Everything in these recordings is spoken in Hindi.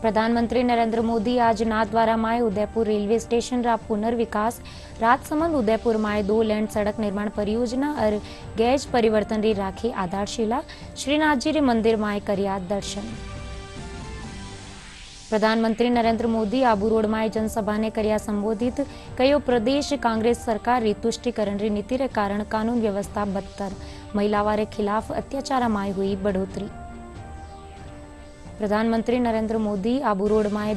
प्रधानमंत्री नरेंद्र मोदी आज Nathdwara my Udaipur railway station रा पुनर्विकास, राजसमंद उदयपुर माय 2 लेन सड़क निर्माण परियोजना और गैज परिवर्तन री राखी आधारशिला, श्रीनाथजी रे मंदिर माय कर्या दर्शन। प्रधानमंत्री नरेंद्र मोदी आबू रोड माय जनसभा ने कर्या संबोधित, कहो प्रदेश कांग्रेस सरकार री तुष्टिकरण री नीति रे कारण कानून व्यवस्था बदतर, महिलाओं रे खिलाफ अत्याचार माय हुई बढ़ोतरी। प्रधानमंत्री नरेंद्र मोदी आबू रोड माय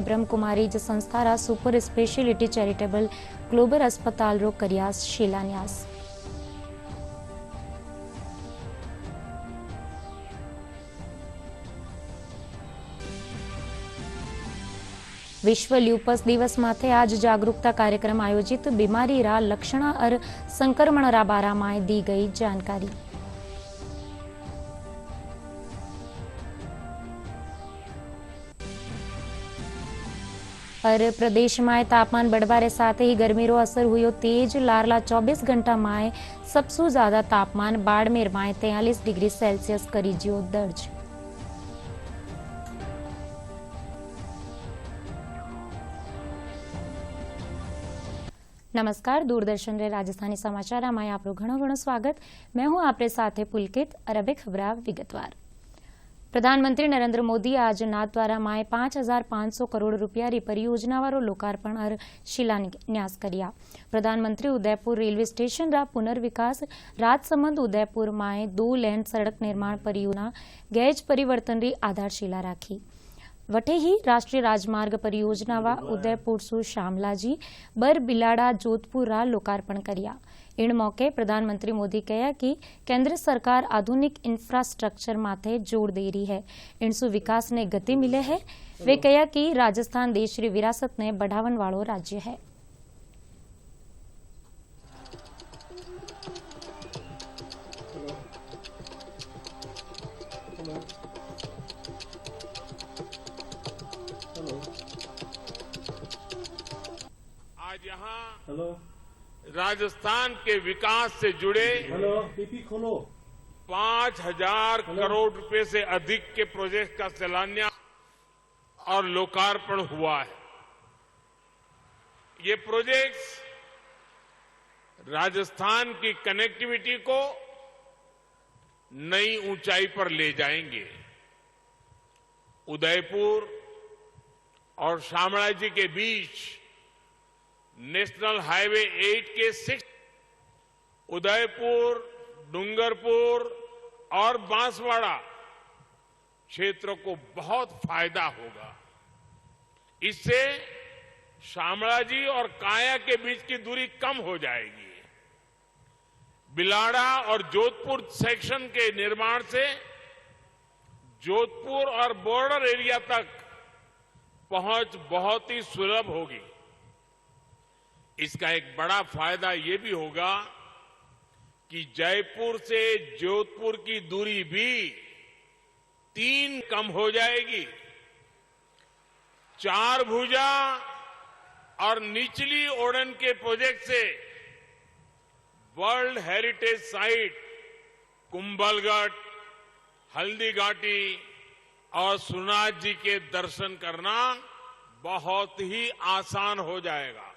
ब्रह्म कुमारी संस्था रा सुपर स्पेशलिटी चैरिटेबल ग्लोबल अस्पताल रो कर्या शिलान्यास। विश्व ल्यूपस दिवस माथे आज जागरूकता कार्यक्रम आयोजित, बीमारी रा लक्षण और संक्रमण रा बारा में दी गई जानकारी। और प्रदेश में तापमान बढ़वारे साथ ही गर्मी रो असर हुई तेज, लारला 24 घंटा में सबसे ज्यादा तापमान बाड़मेर में 43 डिग्री सेल्सियस करी जियो दर्ज। नमस्कार, दूरदर्शन रे राजस्थानी समाचार में आपरो घणो घणो स्वागत। मैं हूं आपरे साथे पुलकित। और अब खबरा विगतवार। प्रधानमंत्री नरेंद्र मोदी आज नाथद्वारा माय 5,500 करोड़ रुपया री परियोजना वारो लोकार्पण और शिलान्यास कर्या। प्रधानमंत्री उदयपुर रेलवे स्टेशन रा पुनर्विकास, राजसमंद उदयपुर माय 2 लेन सड़क निर्माण परियोजना, गैज परिवर्तन री आधारशिला राखी। वटे ही राष्ट्रीय राजमार्ग परियोजना वा उदयपुर सु शामलाजी बर बिलाड़ा जोधपुर रा लोकार्पण कर्या। इन मौके प्रधानमंत्री मोदी कहा कि केंद्र सरकार आधुनिक इंफ्रास्ट्रक्चर माथे जोर दे रही है, इनसु विकास ने गति मिले है। वे कहा कि राजस्थान देश री विरासत ने बढ़ावन वालो राज्य है। आज यहाँ राजस्थान के विकास से जुड़े 5,000 करोड़ रुपए से अधिक के प्रोजेक्ट का शिलान्यास और लोकार्पण हुआ है। ये प्रोजेक्ट्स राजस्थान की कनेक्टिविटी को नई ऊंचाई पर ले जाएंगे। उदयपुर और शामलाजी के बीच नेशनल हाईवे 8 के 6 उदयपुर, डूंगरपुर और बांसवाड़ा क्षेत्रों को बहुत फायदा होगा। इससे शामलाजी और काया के बीच की दूरी कम हो जाएगी। बिलाड़ा और जोधपुर सेक्शन के निर्माण से जोधपुर और बॉर्डर एरिया तक पहुंच बहुत ही सुलभ होगी। इसका एक बड़ा फायदा यह भी होगा कि जयपुर से जोधपुर की दूरी भी 3 कम हो जाएगी। 4 भुजा और निचली ओडन के प्रोजेक्ट से world heritage site Kumbhalgarh, Haldi Ghati और सुनाथ जी के दर्शन करना बहुत ही आसान हो जाएगा।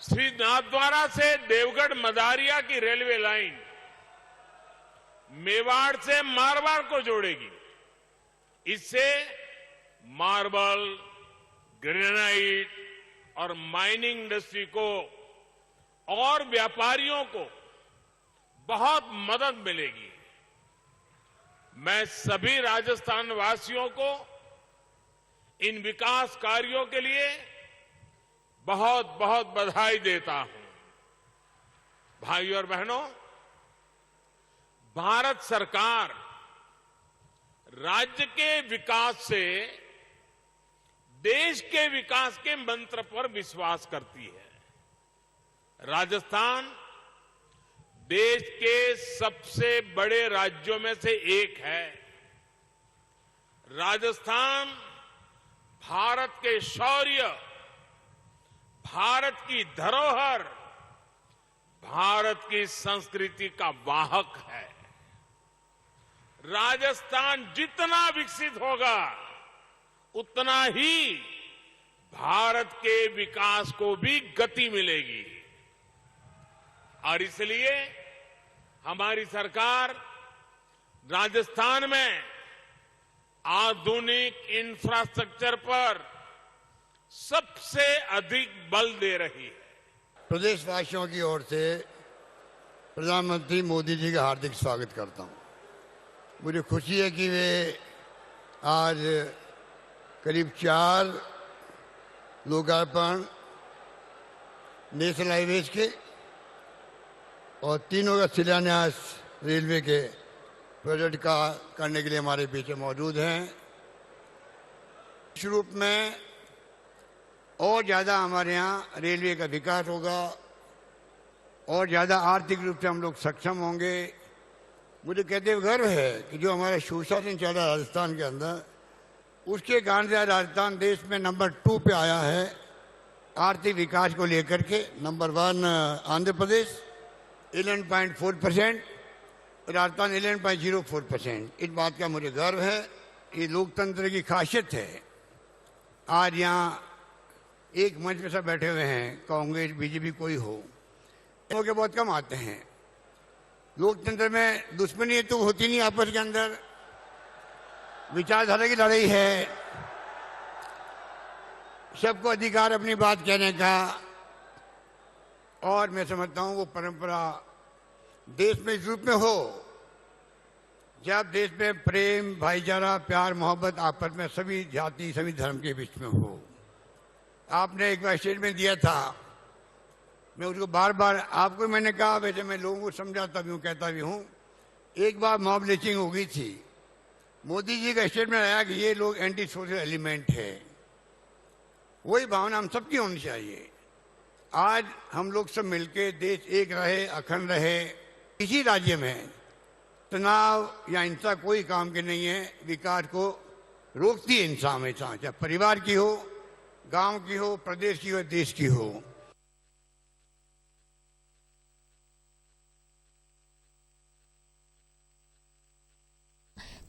श्री नाथद्वारा से देवगढ़ मदारिया की रेलवे लाइन मेवाड़ से मारवाड़ को जोड़ेगी। इससे मार्बल, ग्रेनाइट और माइनिंग इंडस्ट्री को और व्यापारियों को बहुत मदद मिलेगी। मैं सभी राजस्थान वासियों को इन विकास कार्यों के लिए बहुत बहुत बधाई देता हूं। भाइयों और बहनों, भारत सरकार राज्य के विकास से देश के विकास के मंत्र पर विश्वास करती है। राजस्थान देश के सबसे बड़े राज्यों में से एक है। राजस्थान भारत के शौर्य, भारत की धरोहर, भारत की संस्कृति का वाहक है। राजस्थान जितना विकसित होगा उतना ही भारत के विकास को भी गति मिलेगी। और इसलिए हमारी सरकार राजस्थान में आधुनिक इंफ्रास्ट्रक्चर पर सबसे अधिक बल दे रही है। प्रदेशवासियों की ओर से प्रधानमंत्री मोदी जी का हार्दिक स्वागत करता हूं। मुझे खुशी है कि वे आज करीब 4 लोकार्पण नेशनल हाईवेज के और 3 का शिलान्यास रेलवे के प्रोजेक्ट का करने के लिए हमारे पीछे मौजूद हैं। इस रूप में और ज़्यादा हमारे यहाँ रेलवे का विकास होगा और ज़्यादा आर्थिक रूप से हम लोग सक्षम होंगे। मुझे कहते हुए गर्व है कि जो हमारा सुशासन चल रहा है राजस्थान के अंदर, उसके कारण से राजस्थान देश में नंबर 2 पे आया है आर्थिक विकास को लेकर के। नंबर 1 आंध्र प्रदेश 11.4%, राजस्थान 11.04%। इस बात का मुझे गर्व है। ये लोकतंत्र की खासियत है। आज यहाँ एक मंच पे सब बैठे हुए हैं, कांग्रेस बीजेपी कोई हो, के बहुत कम आते हैं। लोकतंत्र में दुश्मनी तो होती नहीं, आपस के अंदर विचारधारा की लड़ाई है। सबको अधिकार अपनी बात कहने का, और मैं समझता हूं वो परंपरा देश में इस रूप में हो जब देश में प्रेम, भाईचारा, प्यार, मोहब्बत आपस में सभी जाति सभी धर्म के बीच में हो। आपने एक बार स्टेटमेंट दिया था, मैं उसको बार बार आपको मैंने कहा, वैसे मैं लोगों को समझाता भी हूँ, कहता भी हूँ। एक बार मॉब लिंचिंग हो गई थी, मोदी जी का स्टेटमेंट आया कि ये लोग एंटी सोशल एलिमेंट है। वही भावना हम सबकी होनी चाहिए। आज हम लोग सब मिलके देश एक रहे, अखंड रहे। किसी राज्य में तनाव या हिंसा कोई काम के नहीं है। विकास को रोकती है हिंसा हमेशा, चाहे परिवार की हो, गांव की हो, प्रदेश की हो, देश की हो।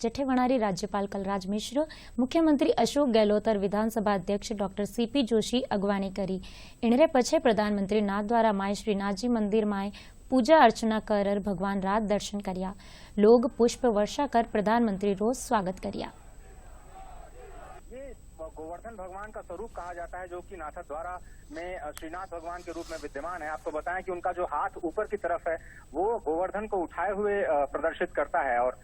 जठेवणारी राज्यपाल कलराज मिश्र, मुख्यमंत्री अशोक गहलोत और विधानसभा अध्यक्ष डॉक्टर सीपी जोशी अगवानी करी। इनरे पछे प्रधानमंत्री नाथ द्वारा माय श्रीनाथजी मंदिर माय पूजा अर्चना कर भगवान रात दर्शन कर्या। लोग पुष्प वर्षा कर प्रधानमंत्री रोज स्वागत कर्या। गोवर्धन भगवान का स्वरूप कहा जाता है, जो कि नाथद्वारा में श्रीनाथ भगवान के रूप में विद्यमान है। आपको बताएं कि उनका जो हाथ ऊपर की तरफ है वो गोवर्धन को उठाए हुए प्रदर्शित करता है। और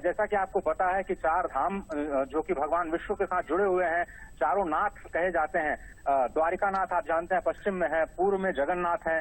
जैसा कि आपको पता है कि 4 धाम जो कि भगवान विष्णु के साथ जुड़े हुए हैं, चारों नाथ कहे जाते हैं। द्वारिका नाथ आप जानते हैं पश्चिम में है, पूर्व में जगन्नाथ है,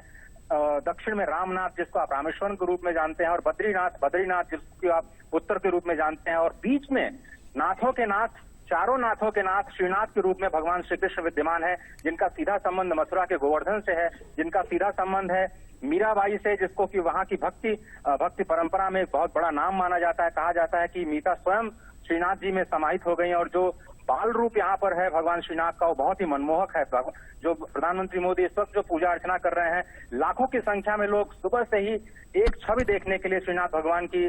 दक्षिण में रामनाथ जिसको आप रामेश्वरम के रूप में जानते हैं, और बद्रीनाथ जिसको आप उत्तर के रूप में जानते हैं, और बीच में नाथों के नाथ, चारों नाथों के नाथ श्रीनाथ के रूप में भगवान श्री कृष्ण विद्यमान है, जिनका सीधा संबंध मथुरा के गोवर्धन से है, जिनका सीधा संबंध है मीराबाई से, जिसको कि वहां की भक्ति परंपरा में एक बहुत बड़ा नाम माना जाता है। कहा जाता है कि मीता स्वयं श्रीनाथ जी में समाहित हो गई, और जो बाल रूप यहाँ पर है भगवान श्रीनाथ का वो बहुत ही मनमोहक है। जो प्रधानमंत्री मोदी इस वक्त जो पूजा अर्चना कर रहे हैं, लाखों की संख्या में लोग सुबह से ही एक छवि देखने के लिए श्रीनाथ भगवान की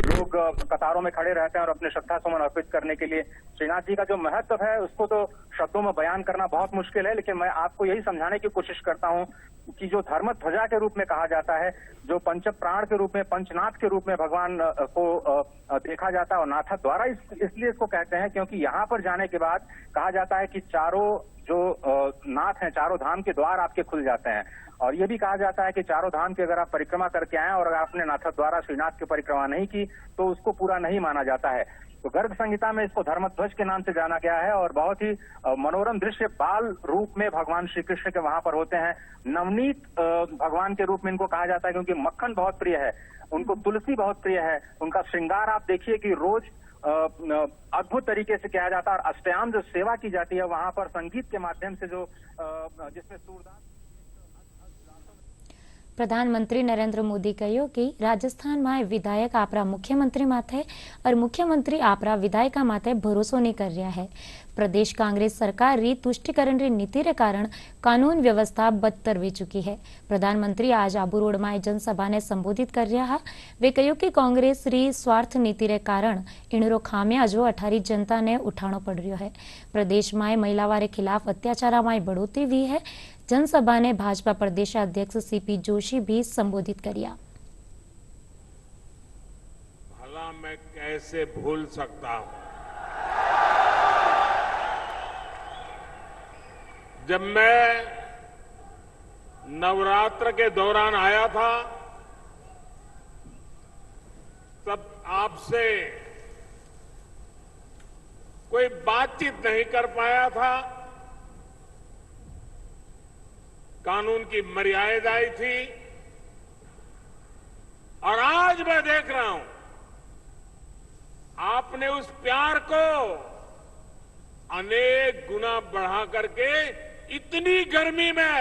लोग कतारों में खड़े रहते हैं और अपने श्रद्धा सुमन अर्पित करने के लिए। श्रीनाथ जी का जो महत्व है उसको तो शब्दों में बयान करना बहुत मुश्किल है, लेकिन मैं आपको यही समझाने की कोशिश करता हूँ कि जो धर्म ध्वजा के रूप में कहा जाता है, जो पंच प्राण के रूप में, पंचनाथ के रूप में भगवान को देखा जाता है, और नाथ द्वारा इसलिए इसको कहते हैं क्योंकि यहाँ पर जाने के बाद कहा जाता है कि चारों जो नाथ हैं, चारों धाम के द्वार आपके खुल जाते हैं। और ये भी कहा जाता है कि चारों धाम की अगर आप परिक्रमा करके आए और अगर आपने नाथ द्वारा श्रीनाथ की परिक्रमा नहीं की तो उसको पूरा नहीं माना जाता है। तो गर्ग संहिता में इसको धर्मध्वज के नाम से जाना गया है, और बहुत ही मनोरम दृश्य बाल रूप में भगवान श्री कृष्ण के वहां पर होते हैं। नवनीत भगवान के रूप में इनको कहा जाता है क्योंकि मक्खन बहुत प्रिय है, उनको तुलसी बहुत प्रिय है। उनका श्रृंगार आप देखिए कि रोज अद्भुत तरीके से किया जाता है, और अष्टयाम जो सेवा की जाती है वहां पर संगीत के माध्यम से जो जिसमें सूरदास। પ્રધાનમંત્રી નરેન્દ્ર મોદી કહ્યું કે રાજસ્થાનમાં વિધાયક આપણા મુખ્યમંત્રી માથે और मुख्यमंत्री आपरा विधायका माथे भरोसो नहीं कर रहा है। प्रदेश कांग्रेस सरकार री तुष्टिकरण री नीति रे कारण कानून व्यवस्था बदतर हुई चुकी है। प्रधानमंत्री आज आबू रोड में जनसभा ने संबोधित कर रहा। वे कह્યું कि कांग्रेस री स्वार्थ नीति रे कारण इणरो खामियाजो अठारी जनता ने उठाणो पड़ रह्यो है। प्रदेश में महिलावारे खिलाफ अत्याचार में बढ़ोतरी हुई है। जनसभा ने भाजपा प्रदेशाध्यक्ष सीपी जोशी भी संबोधित किया। भला मैं कैसे भूल सकता हूं जब मैं नवरात्र के दौरान आया था तब आपसे कोई बातचीत नहीं कर पाया था। कानून की मर्यादाएं थी और आज मैं देख रहा हूं आपने उस प्यार को अनेक गुना बढ़ा करके इतनी गर्मी में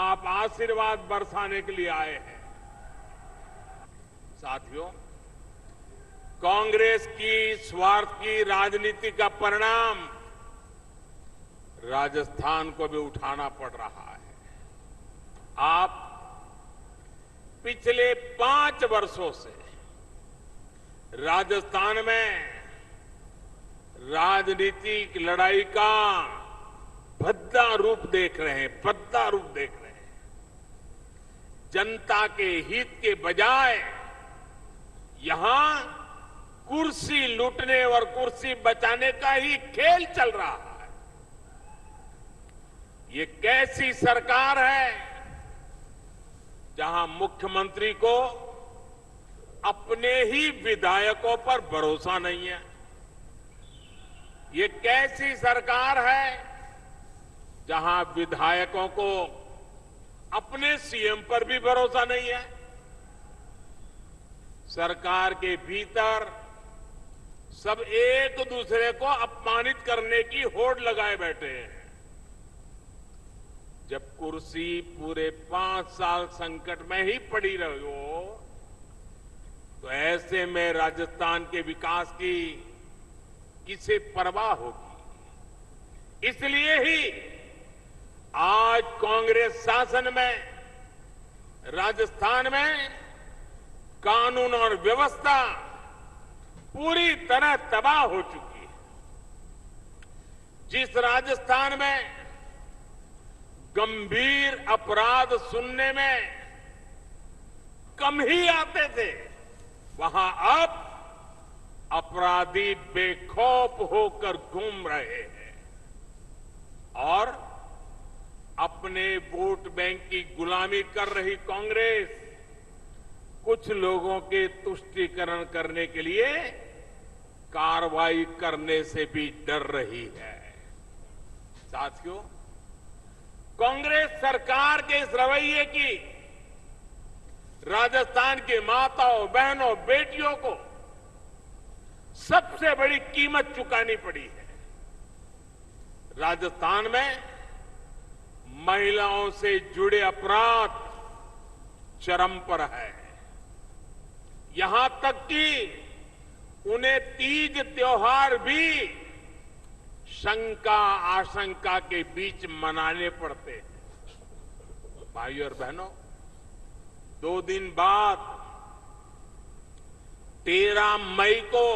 आप आशीर्वाद बरसाने के लिए आए हैं। साथियों, कांग्रेस की स्वार्थ की राजनीति का परिणाम राजस्थान को भी उठाना पड़ रहा है। आप पिछले 5 वर्षों से राजस्थान में राजनीतिक लड़ाई का भद्दा रूप देख रहे हैं, भद्दा रूप देख रहे हैं। जनता के हित के बजाय यहां कुर्सी लूटने और कुर्सी बचाने का ही खेल चल रहा है। ये कैसी सरकार है जहां मुख्यमंत्री को अपने ही विधायकों पर भरोसा नहीं है। ये कैसी सरकार है जहां विधायकों को अपने सीएम पर भी भरोसा नहीं है। सरकार के भीतर सब एक दूसरे को अपमानित करने की होड़ लगाए बैठे हैं। जब कुर्सी पूरे 5 साल संकट में ही पड़ी रही हो तो ऐसे में राजस्थान के विकास की किसे परवाह होगी। इसलिए ही आज कांग्रेस शासन में राजस्थान में कानून और व्यवस्था पूरी तरह तबाह हो चुकी है। जिस राजस्थान में गंभीर अपराध सुनने में कम ही आते थे, वहां अब अपराधी बेखौफ होकर घूम रहे हैं और अपने वोट बैंक की गुलामी कर रही कांग्रेस कुछ लोगों के तुष्टीकरण करने के लिए कार्रवाई करने से भी डर रही है। साथियों, कांग्रेस सरकार के इस रवैये की राजस्थान के माताओं, बहनों, बेटियों को सबसे बड़ी कीमत चुकानी पड़ी है। राजस्थान में महिलाओं से जुड़े अपराध चरम पर है। यहां तक कि उन्हें तीज त्योहार भी शंका आशंका के बीच मनाने पड़ते हैं। भाइयों और बहनों, 2 दिन बाद 13 मई को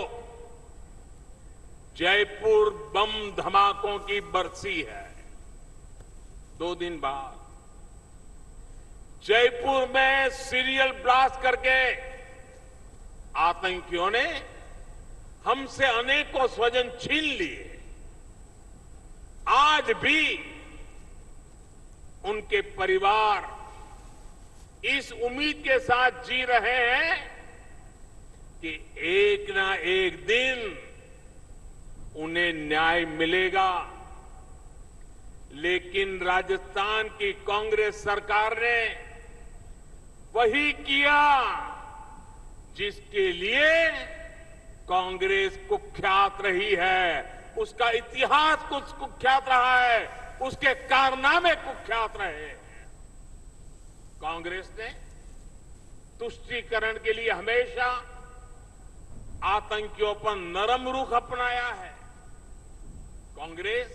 जयपुर बम धमाकों की बरसी है। 2 दिन बाद जयपुर में सीरियल ब्लास्ट करके आतंकियों ने हमसे अनेकों स्वजन छीन लिए। आज भी उनके परिवार इस उम्मीद के साथ जी रहे हैं कि एक ना एक दिन उन्हें न्याय मिलेगा। लेकिन राजस्थान की कांग्रेस सरकार ने वही किया जिसके लिए कांग्रेस कुख्यात रही है, उसका इतिहास कुछ कुख्यात रहा है, उसके कारनामे कुख्यात रहे हैं। कांग्रेस ने तुष्टीकरण के लिए हमेशा आतंकियों पर नरम रुख अपनाया है। कांग्रेस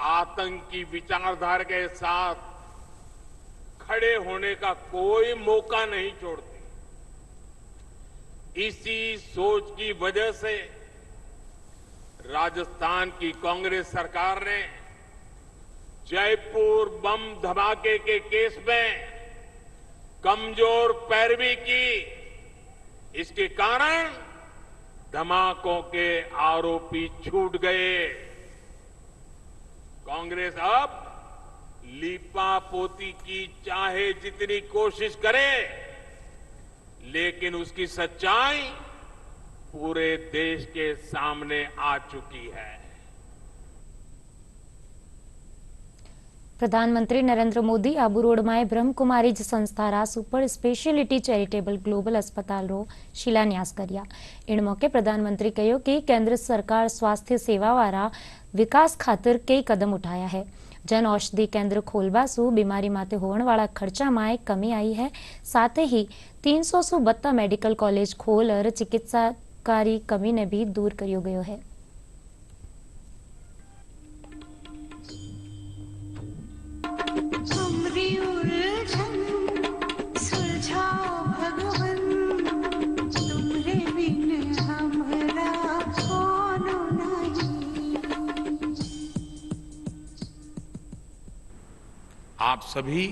आतंकी विचारधारा के साथ खड़े होने का कोई मौका नहीं छोड़ती। इसी सोच की वजह से राजस्थान की कांग्रेस सरकार ने जयपुर बम धमाके के केस में कमजोर पैरवी की। इसके कारण धमाकों के आरोपी छूट गए। कांग्रेस अब लीपापोती की चाहे जितनी कोशिश करे, लेकिन उसकी सच्चाई पूरे देश के सामने आ चुकी है। પ્રધાનમંત્રી નરેન્દ્ર મોદી આબુ રોડમાં બ્રહ્મકુમારીજ સંસ્થારા સુપર સ્પેશિયાલિટી ચેરિટેબલ ગ્લોબલ अस्पतालનો શિલાન્યાસ કર્યા। એણ મોકે પ્રધાનમંત્રી કહ્યું કે કેન્દ્ર સરકાર સ્વાસ્થ્ય સેવાવાળા વિકાસ ખાતર કઈ કદમ ઉઠાયા है। जन औषधि केंद्र खोलवासु बीमारी माटे होवणवाळा खर्चा में कमी आई है। साथ ही 300 बत्ता मेडिकल कॉलेज खोल और चिकित्साकारी कमी ने भी दूर करियो गयो है। आप सभी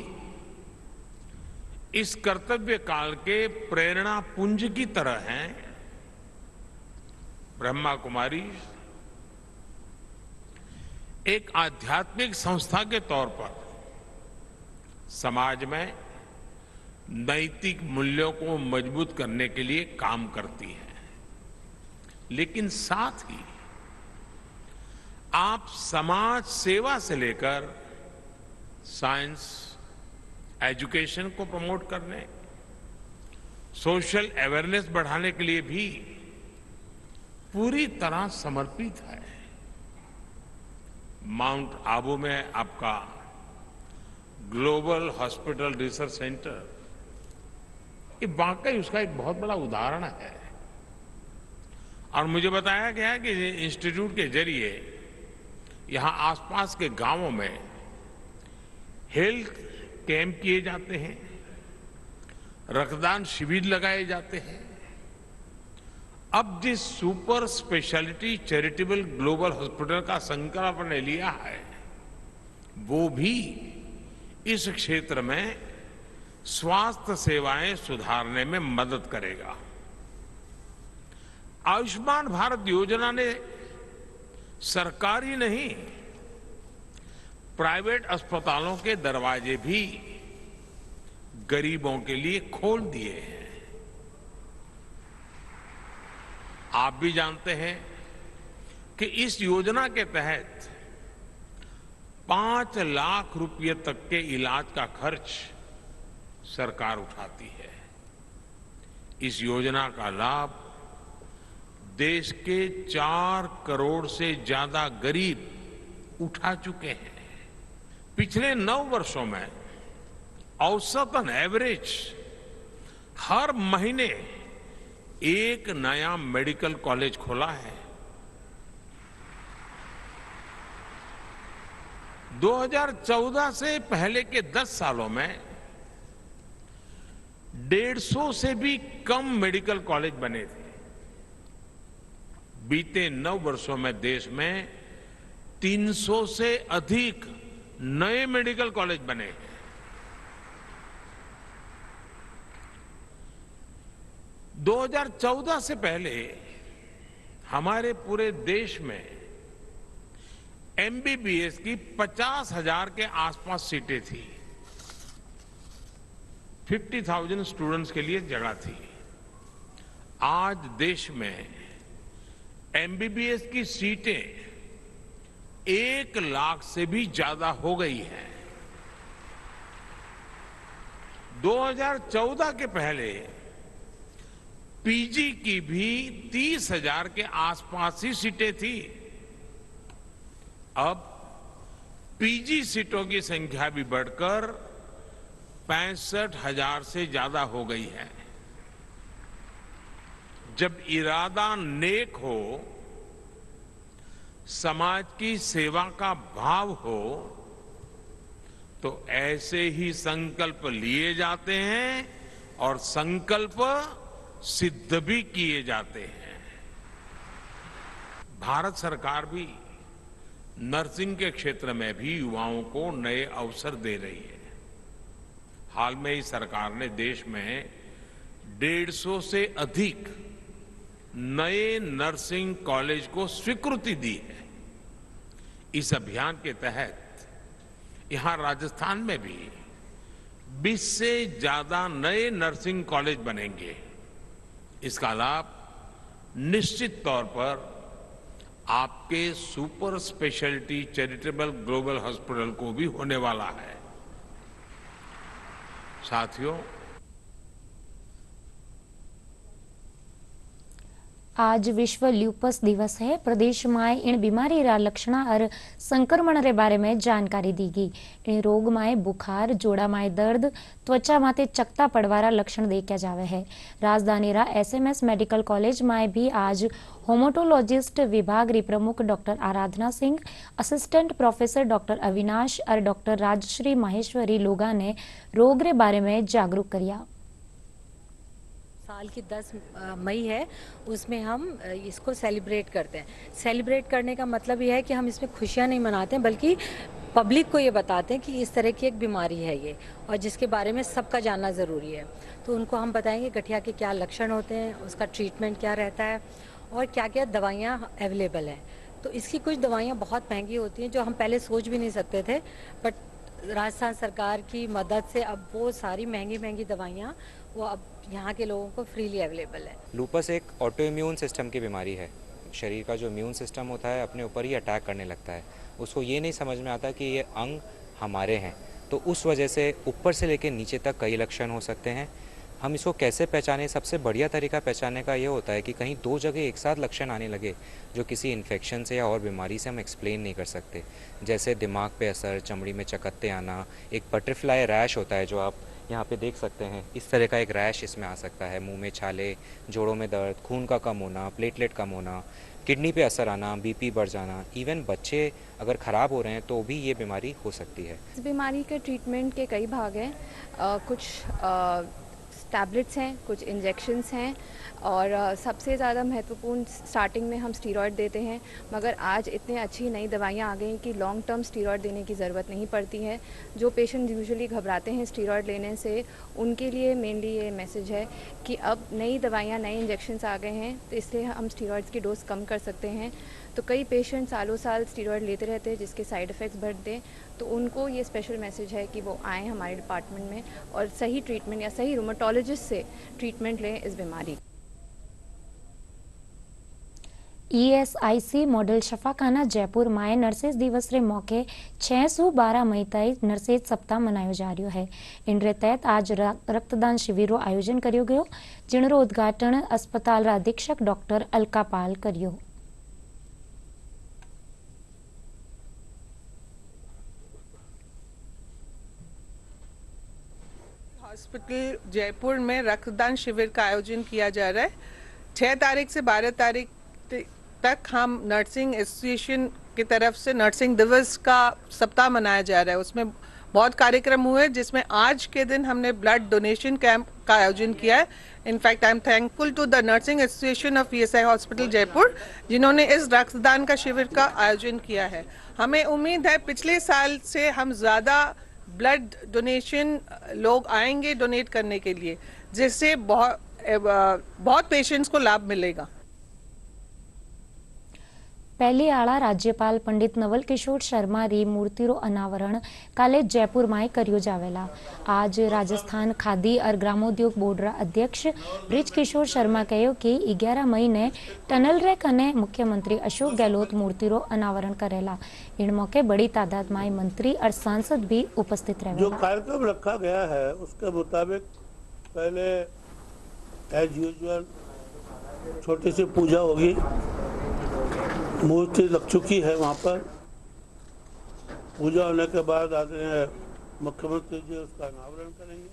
इस कर्तव्य काल के प्रेरणा पुंज की तरह हैं। ब्रह्मा कुमारी एक आध्यात्मिक संस्था के तौर पर समाज में नैतिक मूल्यों को मजबूत करने के लिए काम करती है, लेकिन साथ ही आप समाज सेवा से लेकर साइंस एजुकेशन को प्रमोट करने, सोशल अवेयरनेस बढ़ाने के लिए भी पूरी तरह समर्पित है। माउंट आबू में आपका ग्लोबल हॉस्पिटल रिसर्च सेंटर, ये वाकई उसका एक बहुत बड़ा उदाहरण है। और मुझे बताया गया कि इंस्टीट्यूट के जरिए यहां आसपास के गांवों में हेल्थ कैंप किए जाते हैं, रक्तदान शिविर लगाए जाते हैं। अब जिस super speciality charitable global hospital का संकल्प ने लिया है, वो भी इस क्षेत्र में स्वास्थ्य सेवाएं सुधारने में मदद करेगा। आयुष्मान भारत योजना ने सरकारी नहीं, प्राइवेट अस्पतालों के दरवाजे भी गरीबों के लिए खोल दिए हैं। आप भी जानते हैं कि इस योजना के तहत 5 लाख रुपए तक के इलाज का खर्च सरकार उठाती है। इस योजना का लाभ देश के 4 करोड़ से ज्यादा गरीब उठा चुके हैं। पिछले 9 वर्षों में औसतन एवरेज हर महीने एक नया मेडिकल कॉलेज खोला है। 2014 से पहले के 10 सालों में 150 से भी कम मेडिकल कॉलेज बने थे। बीते 9 वर्षों में देश में 300 से अधिक नए मेडिकल कॉलेज बने हैं। 2014 से पहले हमारे पूरे देश में एमबीबीएस की 50,000 के आसपास सीटें थी। 50,000 स्टूडेंट्स के लिए जगह थी। आज देश में एमबीबीएस की सीटें 1 लाख से भी ज्यादा हो गई है। 2014 के पहले पीजी की भी 30,000 के आसपास ही सीटें थी। अब पीजी सीटों की संख्या भी बढ़कर 65,000 से ज्यादा हो गई है। जब इरादा नेक हो, समाज की सेवा का भाव हो, तो ऐसे ही संकल्प लिए जाते हैं और संकल्प सिद्ध भी किए जाते हैं। भारत सरकार भी नर्सिंग के क्षेत्र में भी युवाओं को नए अवसर दे रही है। हाल में ही सरकार ने देश में 150 से अधिक नए नर्सिंग कॉलेज को स्वीकृति दी है। इस अभियान के तहत यहां राजस्थान में भी 20 से ज्यादा नए नर्सिंग कॉलेज बनेंगे। इसका लाभ निश्चित तौर पर आपके super speciality charitable global hospital को भी होने वाला है। साथियों, आज विश्व ल्यूपस दिवस है। प्रदेश में इन बीमारी रा लक्षण और संक्रमण रे बारे में जानकारी दी गई। इन रोग में बुखार, जोड़ा में दर्द, त्वचा माथे चकता पड़वारा लक्षण देखा जावे है। राजधानी रा SMS मेडिकल कॉलेज में भी आज होमोटोलॉजिस्ट विभाग री प्रमुख doctor Aradhana Singh, assistant professor doctor Avinash और डॉक्टर राजश्री माहेश्वरी लोगा ने रोग रे बारे में जागरूक किया। साल की 10 मई है, उसमें हम इसको सेलिब्रेट करते हैं। सेलिब्रेट करने का मतलब ये है कि हम इसमें खुशियां नहीं मनाते हैं, बल्कि पब्लिक को ये बताते हैं कि इस तरह की एक बीमारी है ये, और जिसके बारे में सबका जानना ज़रूरी है। तो उनको हम बताएंगे गठिया के क्या लक्षण होते हैं, उसका ट्रीटमेंट क्या रहता है और क्या क्या दवाइयाँ अवेलेबल हैं। तो इसकी कुछ दवाइयाँ बहुत महंगी होती हैं जो हम पहले सोच भी नहीं सकते थे, बट राजस्थान सरकार की मदद से अब वो सारी महंगी महंगी दवाइयाँ वो अब यहाँ के लोगों को फ्रीली अवेलेबल है। लूपस एक ऑटो इम्यून सिस्टम की बीमारी है। शरीर का जो इम्यून सिस्टम होता है अपने ऊपर ही अटैक करने लगता है। उसको ये नहीं समझ में आता कि ये अंग हमारे हैं, तो उस वजह से ऊपर से लेकर नीचे तक कई लक्षण हो सकते हैं। हम इसको कैसे पहचानें? सबसे बढ़िया तरीका पहचानने का ये होता है कि कहीं दो जगह एक साथ लक्षण आने लगे जो किसी इन्फेक्शन से या और बीमारी से हम एक्सप्लेन नहीं कर सकते। जैसे दिमाग पे असर, चमड़ी में चकत्ते आना, एक बटरफ्लाई रैश होता है जो आप यहाँ पे देख सकते हैं। इस तरह का एक रैश इसमें आ सकता है। मुंह में छाले, जोड़ों में दर्द, खून का कम होना, प्लेटलेट कम होना, किडनी पे असर आना, BP बढ़ जाना। इवन बच्चे अगर ख़राब हो रहे हैं तो भी ये बीमारी हो सकती है। इस बीमारी के ट्रीटमेंट के कई भाग हैं। कुछ टैबलेट्स हैं, कुछ इंजेक्शंस हैं, और सबसे ज़्यादा महत्वपूर्ण स्टार्टिंग में हम स्टीरॉयड देते हैं। मगर आज इतनी अच्छी नई दवाइयाँ आ गई हैं कि लॉन्ग टर्म स्टीरॉयड देने की ज़रूरत नहीं पड़ती है। जो पेशेंट यूजुअली घबराते हैं स्टीरॉयड लेने से, उनके लिए मेनली ये मैसेज है कि अब नई दवाइयाँ, नए इंजेक्शंस आ गए हैं, तो इसलिए हम स्टीरॉयड्स की डोज कम कर सकते हैं। तो कई पेशेंट सालों साल स्टीरॉयड लेते रहते हैं जिसके साइड इफ़ेक्ट्स बढ़ते हैं, तो उनको ये स्पेशल मैसेज है कि वो आएँ हमारे डिपार्टमेंट में और सही ट्रीटमेंट या सही रूमेटोलॉजिस्ट से ट्रीटमेंट लें इस बीमारी। ESIC मॉडल शफाखाना जयपुर में नर्सेज दिवस रे मौके 6 से 12 मई तक नर्सेज सप्ताह मनायो जा रह्यो है। इन रे तहत आज रक्तदान शिविरो आयोजन कर्यो गयो, जिनरो उद्घाटन अस्पताल रा अधीक्षक डॉक्टर अलका पाल कर्यो। हॉस्पिटल जयपुर में रक्तदान शिविर का आयोजन किया जा रहा है। 6 तारीख से 12 तारीख तक हम नर्सिंग एसोसिएशन की तरफ से नर्सिंग दिवस का सप्ताह मनाया जा रहा है। उसमें बहुत कार्यक्रम हुए, जिसमें आज के दिन हमने ब्लड डोनेशन कैंप का आयोजन किया है। In fact I am thankful to the nursing association of ESI hospital Jaipur, जिन्होंने इस रक्तदान का शिविर का आयोजन किया है। हमें उम्मीद है पिछले साल से हम ज़्यादा ब्लड डोनेशन लोग आएंगे डोनेट करने के लिए, जिससे बहुत पेशेंट्स को लाभ मिलेगा। पहली आला राज्यपाल पंडित नवल किशोर शर्मा री मूर्तिरो अनावरण काले जयपुर में कर्यो जावेला। आज राजस्थान खादी और ग्रामोद्योग बोर्ड रा अध्यक्ष ब्रिज किशोर शर्मा कहो कि 11 मई ने टनल रेक अने मुख्यमंत्री अशोक गहलोत मूर्तिरो अनावरण करेला। इन मौके बड़ी तादाद में मंत्री और सांसद भी उपस्थित रहे। जो कार्यक्रम रखा गया है उसके मुताबिक पहले एज यूजुअल छोटी सी पूजा होगी। मूर्ति लग चुकी है, वहाँ पर पूजा होने के बाद आदरणीय मुख्यमंत्री जी उसका अनावरण करेंगे।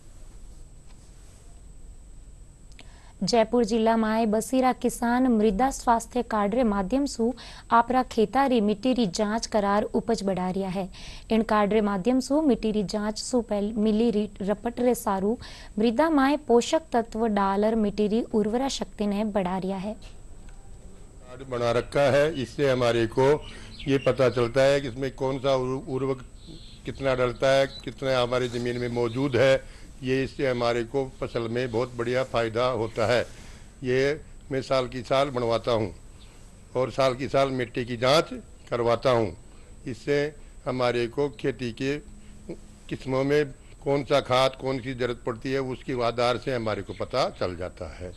जयपुर जिल्लामां बसीरा किसान मृदा स्वास्थ्य कार्ड रे माध्यम सु आपरा खेतारी मिट्टी री जांच करार उपज बढ़ा रिया है। इन कार्ड रे माध्यम सु मिट्टी री जांच सु मिली रपट रे सारू मृदा माए पोषक तत्व डालर मिट्टी री उर्वरा शक्ति ने बढ़ा रिया है। कार्ड बना रखा है, इससे हमारे को ये पता चलता है कि इसमें कौन सा उर्वरक कितना डलता है, कितना हमारी जमीन में मौजूद है। ये इससे हमारे को फसल में बहुत बढ़िया फायदा होता है। ये मैं साल की साल बनवाता हूँ और साल की साल मिट्टी की जांच करवाता हूँ। इससे हमारे को खेती के किस्मों में कौन सा खाद कौन सी जरूरत पड़ती है उसके आधार से हमारे को पता चल जाता है।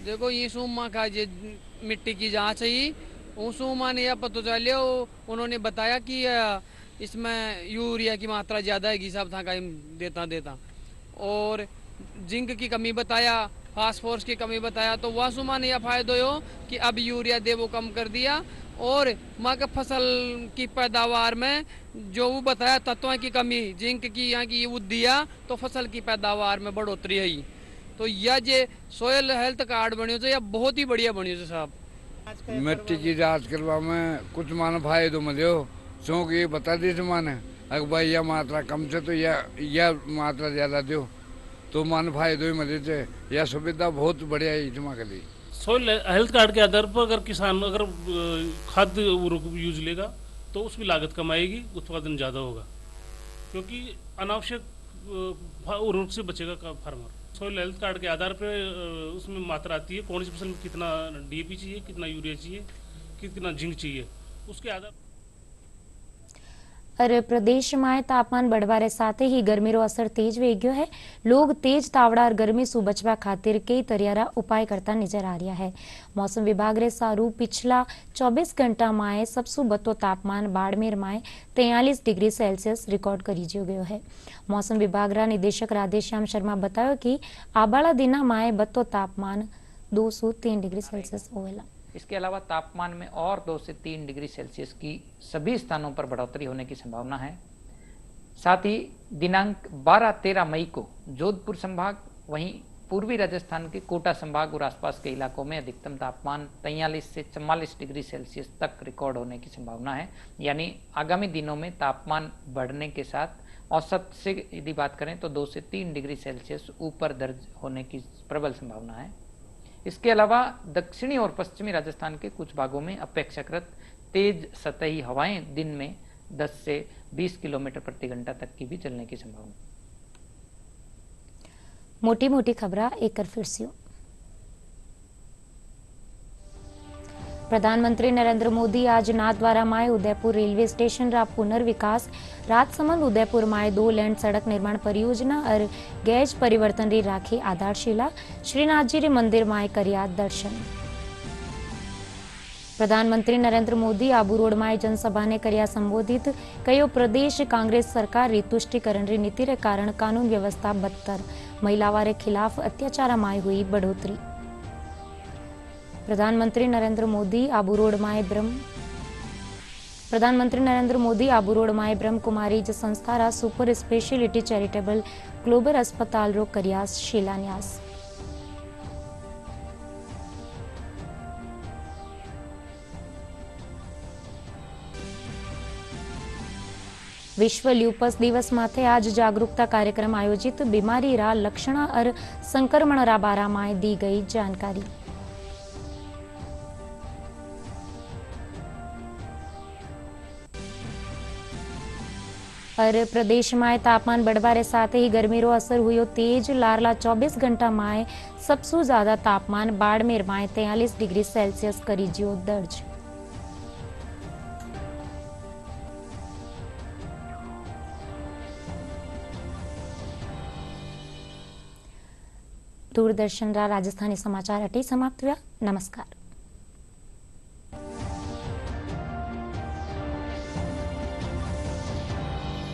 देखो ये सूमा का ये मिट्टी की जांच है, उस सूमा ने यह पता चलिया, उन्होंने बताया कि इसमें यूरिया की मात्रा ज़्यादा है, सब था का देता और जिंक की कमी बताया, फास्फोरस की कमी बताया। तो वह सुमा ने यह फायदा हो कि अब यूरिया दे वो कम कर दिया और माँ के फसल की पैदावार में जो वो बताया तत्वों की कमी जिंक की यहाँ की वो दिया तो फसल की पैदावार में बढ़ोतरी है। तो यह जे सोयल हेल्थ कार्ड बनियो तो यह बहुत ही बढ़िया बनियो साहब। मिट्टी की जांच करवा में कुछ मान फायदो मिलो, क्योंकि ये बता दी माने अगर भाई यह मात्रा कम से तो यह मात्रा ज्यादा दो तो मान फायदो ही मिले थे। यह सुविधा बहुत बढ़िया है जमा के लिए। सोयल हेल्थ कार्ड के आधार पर अगर किसान अगर खाद्य यूज लेगा तो उसकी लागत कम आएगी, उत्पादन ज़्यादा होगा, क्योंकि अनावश्यक उर्वरक से बचेगा फार्मर। सोयल हेल्थ कार्ड के आधार पर उसमें मात्रा आती है कौन सी फसल में कितना डीएपी चाहिए, कितना यूरिया चाहिए, कितना जिंक चाहिए, उसके आधार। अरे प्रदेश में तापमान बढ़वारे साथे ही गर्मी रो असर तेज वे गयो है। लोग तेज तावड़ा और गर्मी सु बचवा खातिर कई तरियारा उपाय करता नजर आ रहा है। मौसम विभाग रे सारू पिछला 24 घंटा में सबसु बतो तापमान बाड़मेर में 43 डिग्री सेल्सियस रिकॉर्ड करी गयो है। मौसम विभाग रा निदेशक राधेश्याम शर्मा बताया कि आबाला दिना में बतो तापमान 2 से 3 डिग्री सेल्सियस होवेला। इसके अलावा तापमान में और 2 से 3 डिग्री सेल्सियस की सभी स्थानों पर बढ़ोतरी होने की संभावना है। साथ ही दिनांक 12-13 मई को जोधपुर संभाग, वहीं पूर्वी राजस्थान के कोटा संभाग और आसपास के इलाकों में अधिकतम तापमान 43 से 44 डिग्री सेल्सियस तक रिकॉर्ड होने की संभावना है। यानी आगामी दिनों में तापमान बढ़ने के साथ औसत से यदि बात करें तो 2 से 3 डिग्री सेल्सियस ऊपर दर्ज होने की प्रबल संभावना है। इसके अलावा दक्षिणी और पश्चिमी राजस्थान के कुछ भागों में अपेक्षाकृत तेज सतही हवाएं दिन में 10 से 20 किलोमीटर प्रति घंटा तक की भी चलने की संभावना। मोटी मोटी खबरा एक बार फिर से। प्रधानमंत्री नरेंद्र मोदी आज Nathdwara my Udaipur railway station रा पुनर्विकास, राजसमंद उदयपुर माय 2 लेन सड़क निर्माण परियोजना और गैज परिवर्तन री राखी आधारशिला, श्रीनाथ जी रे मंदिर माय करिया दर्शन। प्रधानमंत्री नरेंद्र मोदी आबू रोड माय जनसभा ने करिया संबोधित, कयो प्रदेश कांग्रेस सरकार री तुष्टिकरण री नीति रे कारण कानून व्यवस्था बदतर, महिलावां रे खिलाफ अत्याचार माय हुई बढ़ोतरी। प्रधानमंत्री नरेंद्र मोदी आबू रोड माय ब्रह्म कुमारी संस्था रा सुपर स्पेशलिटी चैरिटेबल ग्लोबल अस्पताल रो करिया शिलान्यास। विश्व ल्यूपस दिवस माथे आज जागरूकता कार्यक्रम आयोजित, बीमारी रा लक्षण और संक्रमण रा बारा में दी गई जानकारी। और प्रदेश में तापमान बढ़वारे साथ ही गर्मी रो असर हुई तेज, लारला 24 घंटा में सबसे ज्यादा तापमान बाड़मेर में 43 डिग्री सेल्सियस करी जियो दर्ज। दूरदर्शन रा राजस्थानी समाचार अटी समाप्त हुआ। नमस्कार।